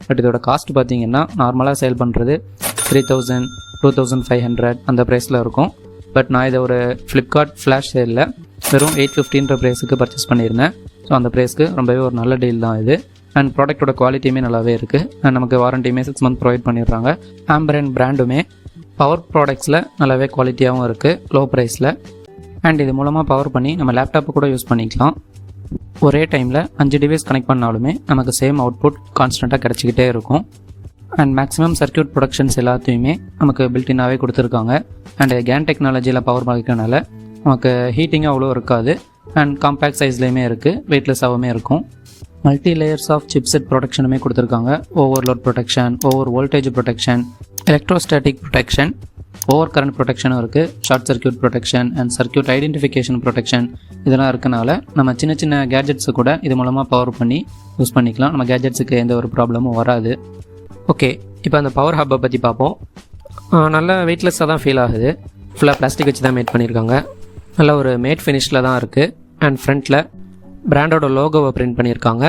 But இதோட cost பார்த்தீங்கன்னா நார்மலாக சேல் பண்ணுறது 3000 2500 அந்த ப்ரைஸில் இருக்கும். பட் நான் இதை ஒரு ஃப்ளிப்கார்ட் ஃப்ளாஷ் சேலில் வெறும் 850 ப்ரைஸுக்கு பர்ச்சேஸ் பண்ணியிருந்தேன். ஸோ அந்த ப்ரைஸ்க்கு ரொம்பவே ஒரு நல்ல டீல் தான் இது. அண்ட் ப்ராடக்ட்டோட குவாலிட்டியுமே நல்லாவே இருக்குது. அண்ட் நமக்கு வாரண்டியுமே 6 மந்த் ப்ரொவைட் பண்ணிடுறாங்க. ஆம்பரன் பிராண்டுமே பவர் ப்ராடக்ட்ஸில் நல்லாவே குவாலிட்டியாகவும் இருக்குது, லோ ப்ரைஸில். அண்ட் இது மூலமாக பவர் பண்ணி நம்ம லேப்டாப்பு கூட யூஸ் பண்ணிக்கலாம். ஒரே டைமில் 5 டிவைஸ் கனெக்ட் பண்ணாலுமே நமக்கு சேம் அவுட்புட் கான்ஸ்டண்ட்டாக கிடச்சிக்கிட்டே இருக்கும். அண்ட் மேக்ஸிமம் சர்க்யூட் ப்ரொடக்ஷன்ஸ் எல்லாத்தையுமே நமக்கு பில்டின்னாகவே கொடுத்துருக்காங்க. அண்ட் கேன் டெக்னாலஜியில் பவர் பாதிக்கிறதுனால நமக்கு ஹீட்டிங்கும் அவ்வளோ இருக்காது. அண்ட் காம்பேக்ட் சைஸ்லேயுமே இருக்குது, வெயிட்லெஸ்ஸாகவுமே இருக்கும். மல்டி லேயர்ஸ் ஆஃப் சிப்செட் ப்ரொடெக்ஷனுமே கொடுத்துருக்காங்க. Overload protection, over voltage protection, electrostatic protection, over current ப்ரொடெக்ஷனும் இருக்குது, short circuit protection and circuit identification protection இதெல்லாம் இருக்கனால நம்ம சின்ன சின்ன கேஜெட்ஸு கூட இது மூலமாக பவர் பண்ணி யூஸ் பண்ணிக்கலாம். நம்ம கேஜெட்ஸுக்கு எந்த ஒரு ப்ராப்ளமும் வராது. ஓகே, இப்போ அந்த பவர் ஹப்பை பற்றி பார்ப்போம். நல்ல வெயிட்லெஸ்ஸாக தான் ஃபீல் ஆகுது. ஃபுல்லாக பிளாஸ்டிக் வச்சு தான் மேட் பண்ணியிருக்காங்க. நல்ல ஒரு மேட் ஃபினிஷில் தான் இருக்குது. அண்ட் ஃப்ரண்ட்டில் பிராண்டோட லோகோவை பிரிண்ட் பண்ணியிருக்காங்க.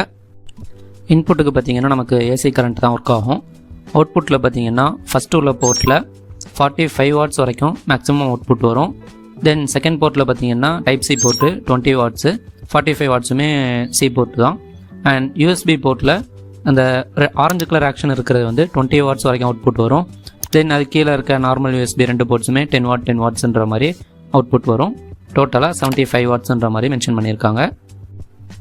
இன்புட்டுக்கு பார்த்திங்கன்னா நமக்கு ஏசி கரண்ட் தான் ஒர்க் ஆகும். அவுட்புட்டில் பார்த்திங்கன்னா ஃபஸ்ட்டு உள்ள போர்ட்டில் 45 வாட்ஸ் வரைக்கும் மேக்ஸிமம் அவுட்புட் வரும். தென் செகண்ட் போர்ட்டில் பார்த்திங்கன்னா டைப் சி போர்ட்டு 20 வாட்ஸு, 45 வாட்ஸுமே சி போர்ட்டு தான். அண்ட் யூஎஸ்பி போர்ட்டில் அந்த ஆரஞ்சு கலர் ஆக்ஷன் இருக்கிறது வந்து 20 வாட்ஸ் வரைக்கும் அவுட்புட் வரும். தென் அது கீழே இருக்க நார்மல் யூஎஸ்பி 2 போர்ட்ஸுமே 10 வாட்ஸ்ன்ற மாதிரி அவுட்புட் வரும். டோட்டலாக 75 வாட்ஸ்ன்ற மாதிரி மென்ஷன் பண்ணியிருக்காங்க.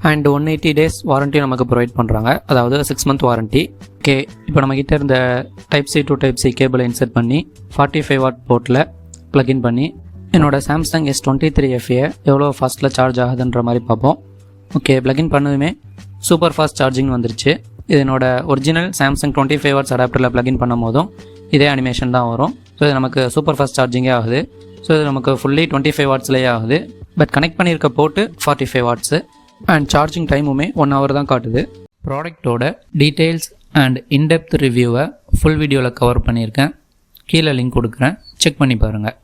அண்ட் 180 டேஸ் வாரண்ட்டி நமக்கு ப்ரொவைட் பண்ணுறாங்க, அதாவது 6 மந்த் வாரண்ட்டி. ஓகே, இப்போ நம்மக்கிட்ட இருந்த type C to type C கேபிளை இன்சர்ட் பண்ணி 45 வாட் போர்ட்டில் ப்ளக்இன் பண்ணி என்னோட சாம்சங் S23 FE எவ்வளோ ஃபாஸ்ட்டில் சார்ஜ் ஆகுதுன்ற மாதிரி பார்ப்போம். ஓகே, ப்ளக்இன் பண்ணதுமே சூப்பர் ஃபாஸ்ட் சார்ஜிங் வந்துருச்சு. இது என்னோட ஒரிஜினல் சாம்சங் 25 வாட்ஸ் அடாப்டரில் ப்ளக்இன் பண்ணும் போதும் இதே அனிமேஷன் தான் வரும். ஸோ இது நமக்கு சூப்பர் ஃபாஸ்ட் சார்ஜிங்கே ஆகுது. ஸோ இது நமக்கு ஃபுல்லி 25 வாட்ஸ்லேயே ஆகுது. பட் கனெக்ட் பண்ணியிருக்க போர்ட்டு 45 வாட்ஸு. அண்ட் சார்ஜிங் டைமுமே 1 hour தான் காட்டுது. ப்ராடக்டோட டீட்டெயில்ஸ் அண்ட் இன்டெப்த் ரிவ்யூவை ஃபுல் வீடியோவில் கவர் பண்ணியிருக்கேன். கீழே லிங்க் கொடுக்குறேன், செக் பண்ணி பாருங்கள்.